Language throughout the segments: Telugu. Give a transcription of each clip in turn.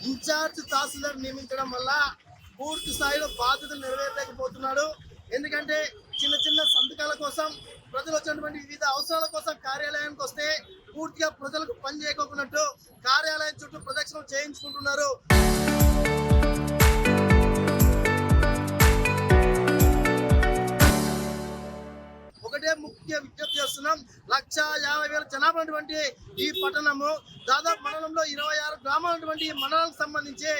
ఇన్ఛార్జ్ తహసీల్దార్ నియమించడం వల్ల పూర్తి స్థాయిలో బాధ్యతలు నెరవేర్చలేకపోతున్నాడు. ఎందుకంటే చిన్న చిన్న సంతకాల కోసం ప్రజలు వచ్చినటువంటి వివిధ అవసరాల కోసం కార్యాలయానికి వస్తే పూర్తిగా ప్రజలకు పని చేయకోకున్నట్టు కార్యాలయం చుట్టూ ప్రదక్షిణలు చేయించుకుంటున్నారు. ఒకటే ముఖ్య విజ్ఞప్తి చేస్తున్నాం. 1,50,000 జనాభా ఉన్నటువంటి ఈ పట్టణము, దాదాపు మండలంలో 26 గ్రామాలు ఉన్నటువంటి ఈ మండలానికి సంబంధించి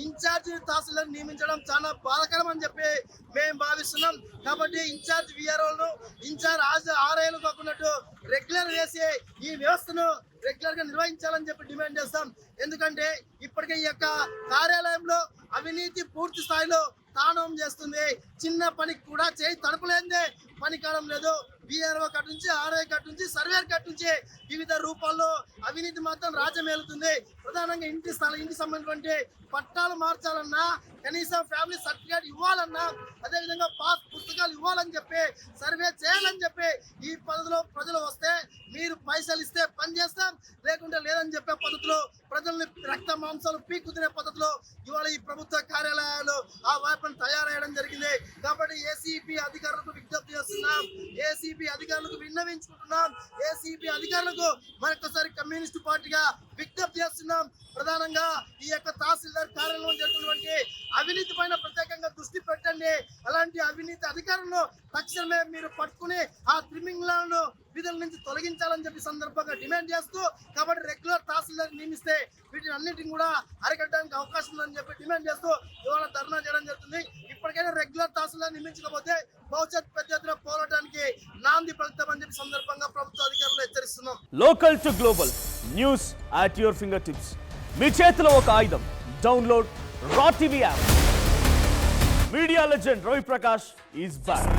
ఇన్ఛార్జ్ తహసీల్దార్ నియమించడం చాలా బాధాకరం అని చెప్పి మేము భావిస్తున్నాం. కాబట్టి ఇన్ఛార్జ్ విఆర్ఓలను, ఇన్ఛార్జ్ ఆర్ఐలు కాకున్నట్టు రెగ్యులర్ చేసి ఈ వ్యవస్థను రెగ్యులర్ గా నిర్వహించాలని చెప్పి డిమాండ్ చేస్తాం. ఎందుకంటే ఇప్పటికే ఈ యొక్క కార్యాలయంలో అవినీతి పూర్తి స్థాయిలో తాండవం చేస్తుంది. చిన్న పనికి కూడా చేయి తడుపులేందే పని కావడం లేదు. బిఆర్ఓ కట్ నుంచి, ఆర్ఐ కట్ నుంచి, సర్వేర్ కట్ నుంచి వివిధ రూపాల్లో అవినీతి మాత్రం రాజ్యమేలుతుంది. ప్రధానంగా ఇంటికి సంబంధించినటువంటి పట్టాలు మార్చాలన్నా, కనీసం ఫ్యామిలీ సర్టిఫికేట్ ఇవ్వాలన్నా, అదేవిధంగా పాస్ పుస్తకాలు ఇవ్వాలని చెప్పి, సర్వే చేయాలని చెప్పి ఈ పద్ధతిలో ప్రజలు వస్తే మీరు పైసలు ఇస్తే పని చేస్తాం, లేకుంటే లేదని చెప్పే పద్ధతిలో ప్రజల్ని రక్త మాంసాలు పీక్కుతినే పద్ధతిలో ఇవాళ ఈ ప్రభుత్వ కార్యాలయాలు ఆ వైపును తయారయ్యడం జరిగింది. కాబట్టి ఏసీపీ అధికారులకు విజ్ఞప్తి చేస్తున్నాం, ఏసీపీ అధికారులకు విన్నవించుకుంటున్నాం, ఏసీపీ అధికారులకు మరొకసారి కమ్యూనిస్టు పార్టీగా విజ్ఞప్తి చేస్తున్నాం. ప్రధానంగా ఈ యొక్క తహసీల్దార్ కార్యాలయంలో జరుగుతున్నటువంటి అవినీతి పైన ప్రత్యేకంగా దృష్టి పెట్టండి. అలాంటి అవినీతి అధికారులను తక్షణమే మీరు పట్టుకుని ఆ త్రిమింగళాలను విధుల నుంచి తొలగించాలని చెప్పి సందర్భంగా డిమాండ్ చేస్తూ, కాబట్టి రెగ్యులర్ తహసీల్దార్ నియమిస్తే వీటిని అన్నింటిని కూడా అరికట్టడానికి అవకాశం ఉందని చెప్పి డిమాండ్ చేస్తూ ఇవాళ ధర్నా చేయడం జరుగుతుంది. ఇప్పటికైనా రెగ్యులర్ తహసీల్దార్ నియమించకపోతే భవిష్యత్ పెద్ద ఎత్తున పోరాటానికి నాంది పలుకుతామని చెప్పి సందర్భంగా ప్రభుత్వ అధికారులు హెచ్చరిస్తున్నాం. Local to global news at your fingertips. మీ చేతిలో ఒక ఆయుధం. Download Raw TV app. Media legend Ravi Prakash is back.